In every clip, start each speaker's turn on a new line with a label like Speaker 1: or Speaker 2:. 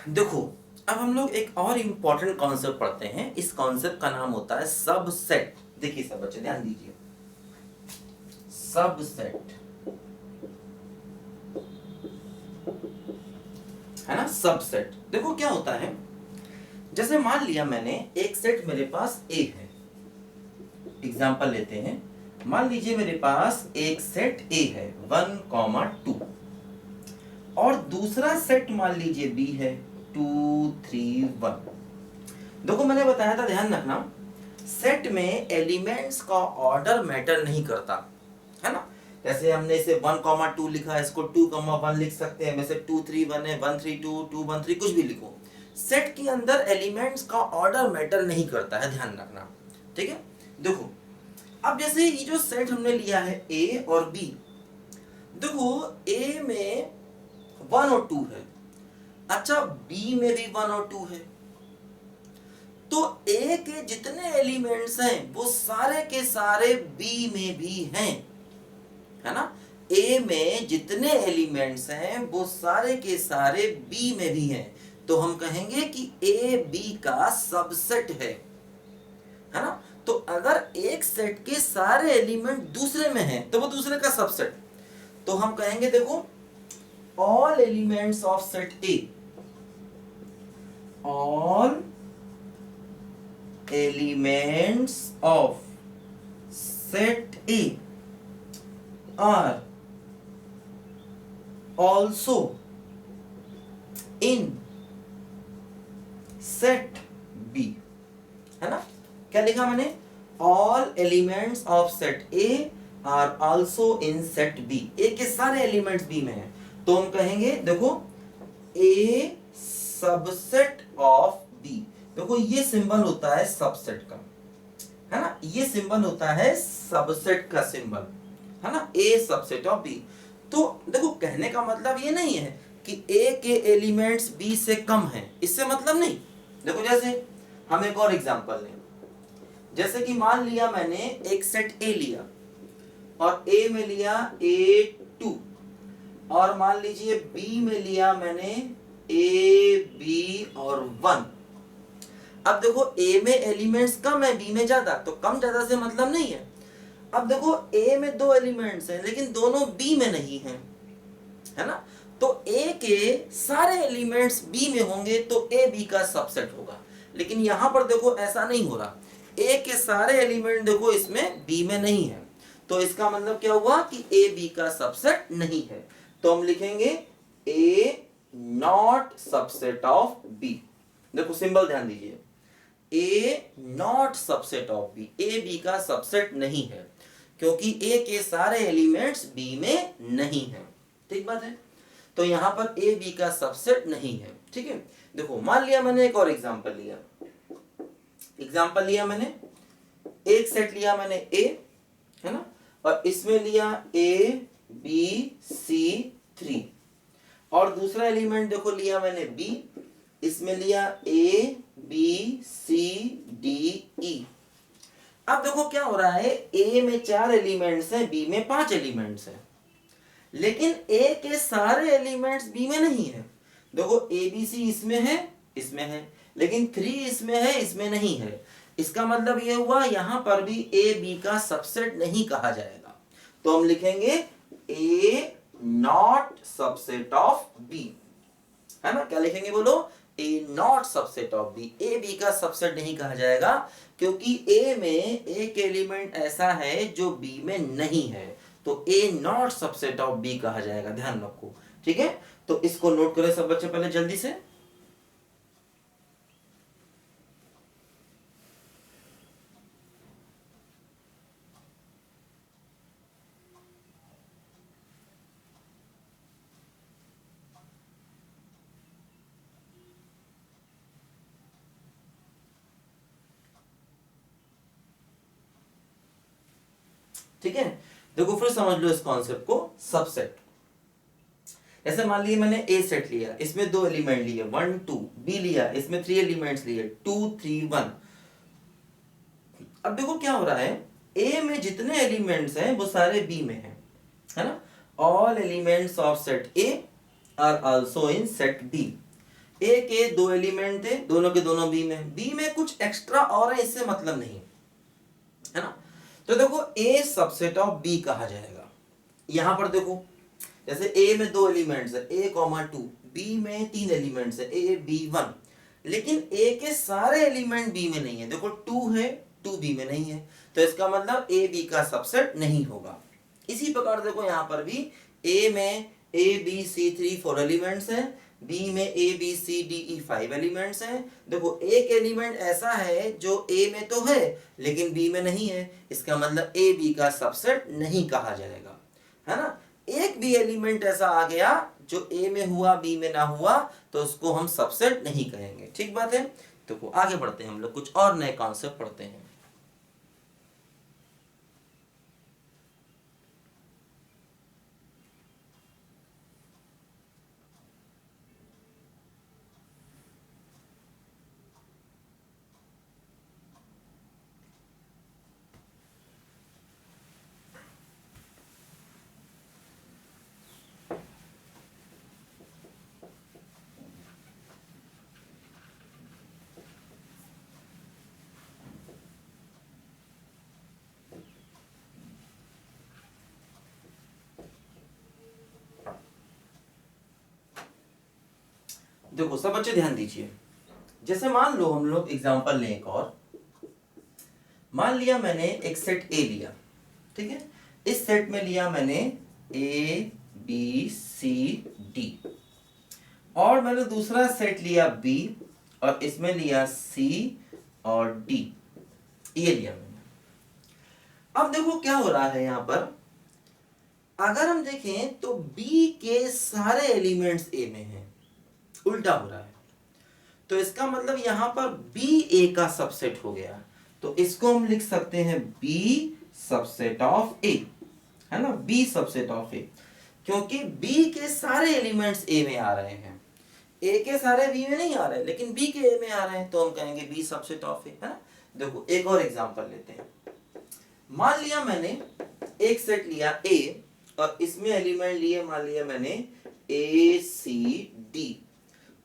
Speaker 1: देखो, अब हम लोग एक और इम्पोर्टेंट कॉन्सेप्ट पढ़ते हैं। इस कॉन्सेप्ट का नाम होता है सबसेट। देखिए सब बच्चे ध्यान दीजिए, सबसेट है ना। सबसेट देखो क्या होता है, जैसे मान लिया मैंने एक सेट मेरे पास ए है। एग्जांपल लेते हैं, मान लीजिए मेरे पास एक सेट ए है 1, 2 और दूसरा सेट मान लीजिए बी है 2, 3, 1। देखो मैंने बताया था, ध्यान रखना, सेट में एलिमेंट्स का ऑर्डर मैटर नहीं करता, है ना। जैसे हमने इसे 1, 2 लिखा है, इसको 2, 1 लिख सकते हैं। वैसे 2, 3, 1 है, 1, 3, 2, 2, 1, 3 कुछ भी लिखो। सेट के अंदर एलिमेंट्स का ऑर्डर मैटर नहीं करता है, ध्यान रखना, ठीक है। देखो अब जैसे ये जो सेट हमने लिया है ए और बी, देखो ए में 1 और 2 है, अच्छा बी में भी 1 और 2 है, तो ए के जितने एलिमेंट्स हैं वो सारे के सारे बी में भी हैं, है ना। ए में जितने एलिमेंट्स हैं वो सारे के सारे बी में भी हैं, तो हम कहेंगे कि ए बी का सबसेट है ना। तो अगर एक सेट के सारे एलिमेंट दूसरे में हैं तो वो दूसरे का सबसेट, तो हम कहेंगे देखो all elements of set A, all elements of set A are also in set B, है ना। क्या लिखा मैंने, all elements of set A are also in set B। A के सारे एलिमेंट्स B में हैं, तो हम कहेंगे देखो A सबसेट ऑफ B। देखो ये सिंबल होता है सबसेट का, है ना, ये सिंबल होता है सबसेट का सिंबल, है ना, ए सबसेट ऑफ बी। तो देखो कहने का मतलब ये नहीं है कि ए के एलिमेंट्स बी से कम हैं, इससे मतलब नहीं। देखो जैसे हम एक और एग्जांपल लें, जैसे कि मान लिया मैंने एक सेट ए लिया और ए में लिया A2 और मान लीजिए बी में लिया मैंने ए बी और 1। अब देखो ए में एलिमेंट्स कम है, बी में ज्यादा, तो कम ज्यादा से मतलब नहीं है। अब देखो ए में 2 एलिमेंट्स हैं लेकिन दोनों बी में नहीं हैं, है ना, तो ए के सारे एलिमेंट्स बी में होंगे तो ए बी का सबसेट होगा। लेकिन यहां पर देखो ऐसा नहीं हो रहा, ए के सारे एलिमेंट देखो इसमें बी में नहीं है, तो इसका मतलब क्या हुआ कि ए बी का सबसेट नहीं है। तो हम लिखेंगे A not subset of B. देखो सिंबल ध्यान दीजिए, A not subset of B, A B का सबसेट नहीं है क्योंकि ए के सारे एलिमेंट्स बी में नहीं है, ठीक बात है। तो यहां पर ए बी का सबसेट नहीं है, ठीक है। देखो मान लिया मैंने एक और एग्जांपल लिया, मैंने एक सेट लिया मैंने ए, है ना, और इसमें लिया ए बी सी 3 और दूसरा एलिमेंट देखो लिया मैंने बी, इसमें लिया ए बी सी डी ई। अब देखो क्या हो रहा है, ए में 4 एलिमेंट्स हैं, बी में 5 एलिमेंट्स हैं, लेकिन ए के सारे एलिमेंट्स बी में नहीं है। देखो ए बी सी इसमें है, लेकिन 3 इसमें है, इसमें नहीं है। इसका मतलब ये हुआ यहां पर भी ए बी का सबसेट नहीं कहा जाएगा, तो हम लिखेंगे A not subset of B, है ना। क्या लिखेंगे बोलो, A not subset of B, A B का सबसेट नहीं कहा जाएगा क्योंकि ए में एक एलिमेंट ऐसा है जो बी में नहीं है, तो ए नॉट सबसेट ऑफ बी कहा जाएगा, ध्यान रखो, ठीक है। तो इसको नोट करें सब बच्चे पहले जल्दी से। ठीक है, देखो फिर समझ लो इस कॉन्सेप्ट को, सबसेट। ऐसे मान लीजिए मैंने ए सेट लिया, इसमें 2 एलिमेंट लिए 1 2, बी लिया, इसमें 3 एलिमेंट्स लिए 2 3 1। अब देखो क्या हो रहा है, ए में जितने एलिमेंट्स हैं वो सारे बी में हैं, है ना। All elements of set A are also in set B. A के दो एलिमेंट थे, दोनों के दोनों बी में, बी में कुछ एक्स्ट्रा और है, इससे मतलब नहीं है ना। तो देखो ए सबसेट ऑफ बी कहा जाएगा। यहां पर देखो जैसे ए में दो एलिमेंट्स है ए कॉमा टू, बी में तीन एलिमेंट्स है ए बी वन, लेकिन ए के सारे एलिमेंट बी में नहीं है। देखो टू है, टू बी में नहीं है, तो इसका मतलब ए बी का सबसेट नहीं होगा। इसी प्रकार देखो यहां पर भी ए में A B C three four elements है, बी में A B C D E five elements हैं। देखो एक एलिमेंट ऐसा है जो ए में तो है लेकिन बी में नहीं है, इसका मतलब ए बी का सबसेट नहीं कहा जाएगा, है ना। एक भी एलिमेंट ऐसा आ गया जो ए में हुआ बी में ना हुआ तो उसको हम सबसेट नहीं कहेंगे, ठीक बात है। तो आगे बढ़ते हैं, हम लोग कुछ और नए कॉन्सेप्ट पढ़ते हैं। देखो सब बच्चे ध्यान दीजिए, जैसे मान लो हम लोग एग्जांपल लें एक और, मान लिया मैंने एक सेट ए लिया, ठीक है, इस सेट में लिया मैंने ए बी सी डी, और मैंने दूसरा सेट लिया बी और इसमें लिया सी और डी, ये लिया मैंने। अब देखो क्या हो रहा है यहां पर, अगर हम देखें तो बी के सारे एलिमेंट्स ए में हैं, उल्टा हो रहा है, तो इसका मतलब यहां पर बी ए का सबसेट हो गया, तो इसको हम लिख सकते हैं बी सबसेट ऑफ ए, है ना, बी सबसेट ऑफ ए, क्योंकि बी के सारे एलिमेंट्स ए में आ रहे हैं, ए के सारे बी में नहीं आ रहे लेकिन बी के ए में आ रहे हैं, तो हम कहेंगे बी सबसेट ऑफ ए, है ना। देखो एक और एग्जांपल लेते हैं, मान लिया मैंने एक सेट लिया ए और इसमें एलिमेंट लिए, मान लिया मैंने ए सी डी,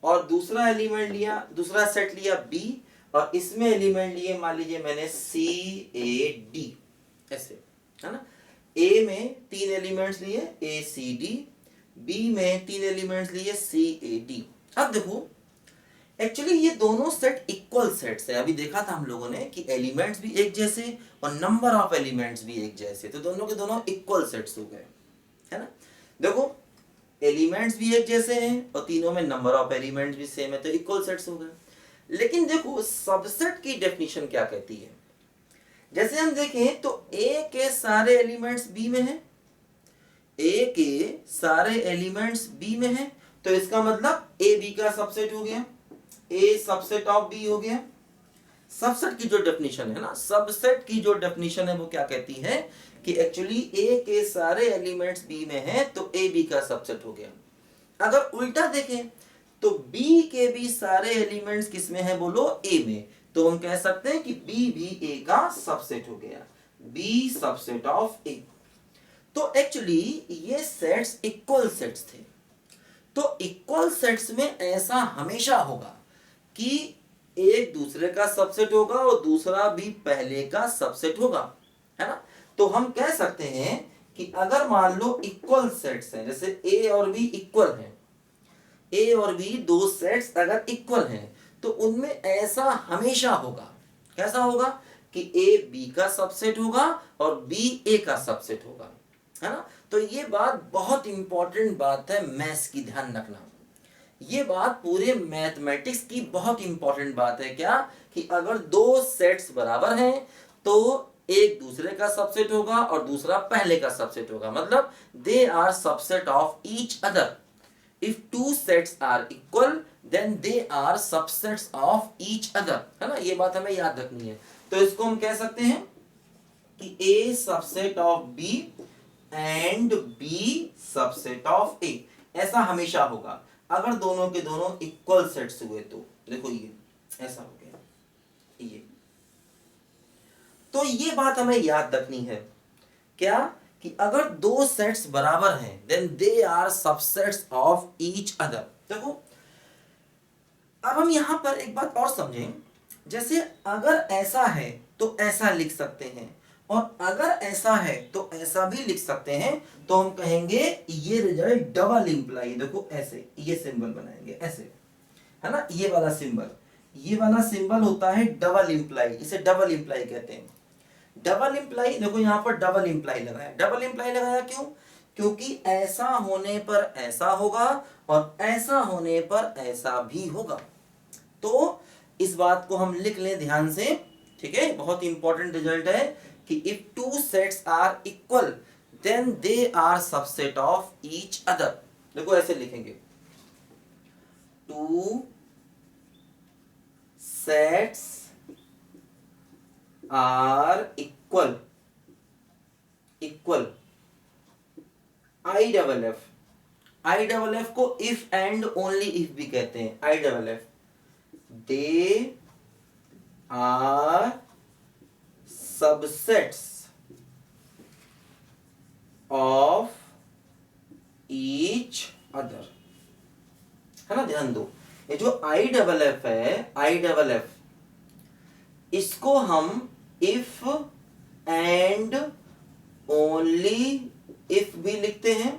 Speaker 1: और दूसरा एलिमेंट लिया, दूसरा सेट लिया बी और इसमें एलिमेंट लिए, मान लीजिए मैंने सी ए डी, ऐसे, है ना। ए में तीन एलिमेंट्स लिए ए सी डी, बी में तीन एलिमेंट्स लिए सी ए डी। अब देखो एक्चुअली ये दोनों सेट इक्वल सेट्स है, अभी देखा था हम लोगों ने कि एलिमेंट्स भी एक जैसे और नंबर ऑफ एलिमेंट्स भी एक जैसे, तो दोनों के दोनों इक्वल सेट्स हो गए, है ना। देखो एलिमेंट्स भी एक जैसे हैं और तीनों में नंबर ऑफ एलिमेंट्स भी सेम है, तो इक्वल सेट्स हो गए। लेकिन देखो सबसेट की डेफिनेशन क्या कहती है, जैसे हम देखें तो ए के सारे एलिमेंट्स बी में हैं, ए के सारे एलिमेंट्स बी में हैं, तो इसका मतलब ए बी का सबसेट हो गया, ए सबसेट ऑफ बी हो गया। सबसेट की जो डेफिनेशन है ना, सबसेट की जो डेफिनेशन है वो क्या कहती है कि एक्चुअली ए के सारे एलिमेंट्स बी में हैं तो ए बी का सबसेट हो गया। अगर उल्टा देखें तो बी के भी सारे एलिमेंट्स किस में है बोलो, ए में, तो हम कह सकते हैं कि बी भी ए का सबसेट हो गया, बी सबसेट ऑफ ए। तो एक्चुअली ये सेट्स इक्वल सेट्स थे, तो इक्वल सेट्स में ऐसा हमेशा होगा कि एक दूसरे का सबसेट होगा और दूसरा भी पहले का सबसेट होगा, है ना। तो हम कह सकते हैं कि अगर मान लो इक्वल सेट्स हैं, जैसे ए और बी इक्वल हैं, ए और बी दो सेट्स अगर इक्वल हैं तो उनमें ऐसा हमेशा होगा, कैसा होगा कि ए बी का सबसेट होगा और बी ए का सबसेट होगा, है ना। तो ये बात बहुत इंपॉर्टेंट बात है, मैथ्स की ध्यान रखना, ये बात पूरे मैथमेटिक्स की बहुत इंपॉर्टेंट बात है, क्या कि अगर दो सेट्स बराबर हैं तो एक दूसरे का सबसेट होगा और दूसरा पहले का सबसेट होगा, मतलब they are subset of each other. If two sets are equal then they are subsets of each other, है ना, ये बात हमें याद रखनी है। तो इसको हम कह सकते हैं कि A subset of B and B subset of A, ऐसा हमेशा होगा अगर दोनों के दोनों इक्वल सेट्स हुए तो। देखो ये ऐसा हो गया ये, तो ये बात हमें याद रखनी है, क्या कि अगर दो सेट्स बराबर हैं then they are subsets of each other. देखो अब हम यहाँ पर एक बात और समझें, जैसे अगर ऐसा है तो ऐसा लिख सकते हैं, और अगर ऐसा है तो ऐसा भी लिख सकते हैं, तो हम कहेंगे ये रिजल्ट डबल इंप्लाई। देखो ऐसे ये सिंबल बनाएंगे ऐसे, है ना, ये वाला सिंबल होता है डबल इंप्लाई, इसे डबल इंप्लाई कहते हैं। डबल इंप्लाई, देखो यहाँ पर डबल इंप्लाई लगाया। डबल इंप्लाई लगाया क्यों? क्योंकि ऐसा होने पर ऐसा होगा और ऐसा होने पर ऐसा भी होगा। तो इस बात को हम लिख लें ध्यान से, ठीक है, बहुत इंपॉर्टेंट रिजल्ट है कि if two sets are equal then they are subset of each other. देखो ऐसे लिखेंगे, two sets are equal I double F को इफ एंड ओनली इफ भी कहते हैं। I double F, they are subsets of each other, है ना। ध्यान दो, ये जो आई डबल एफ है, आई डबल एफ, इसको हम इफ एंड ओनली इफ भी लिखते हैं,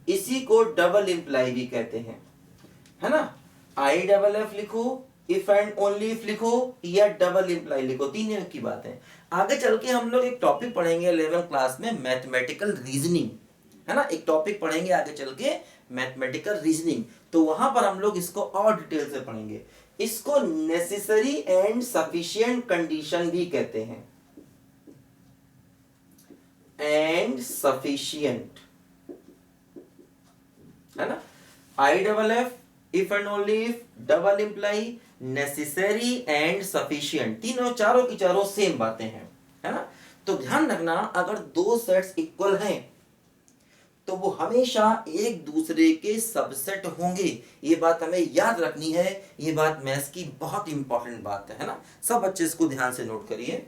Speaker 1: इसी को डबल इंप्लाई भी कहते हैं, है ना। आई डबल एफ लिखो, इफ एंड ओनली इफ लिखो, या डबल इंप्लाई लिखो, तीन एक की बात है। आगे चल के हम लोग एक टॉपिक पढ़ेंगे 11th क्लास में, मैथमेटिकल रीजनिंग, है ना। एक टॉपिक पढ़ेंगे आगे चल के मैथमेटिकल रीजनिंग, तो वहां पर हम लोग इसको और डिटेल से पढ़ेंगे। इसको नेसेसरी एंड सफिशिएंट कंडीशन भी कहते हैं, एंड सफिशिएंट, है ना। आई double F, if and only if, double imply, necessary and sufficient, तीनों चारों की चारों सेम बातें हैं, है ना। तो ध्यान रखना, अगर दो सेट्स इक्वल हैं तो वो हमेशा एक दूसरे के सबसेट होंगे, ये बात हमें याद रखनी है। ये बात मैथ्स की बहुत इंपॉर्टेंट बात है ना। सब बच्चे इसको ध्यान से नोट करिए।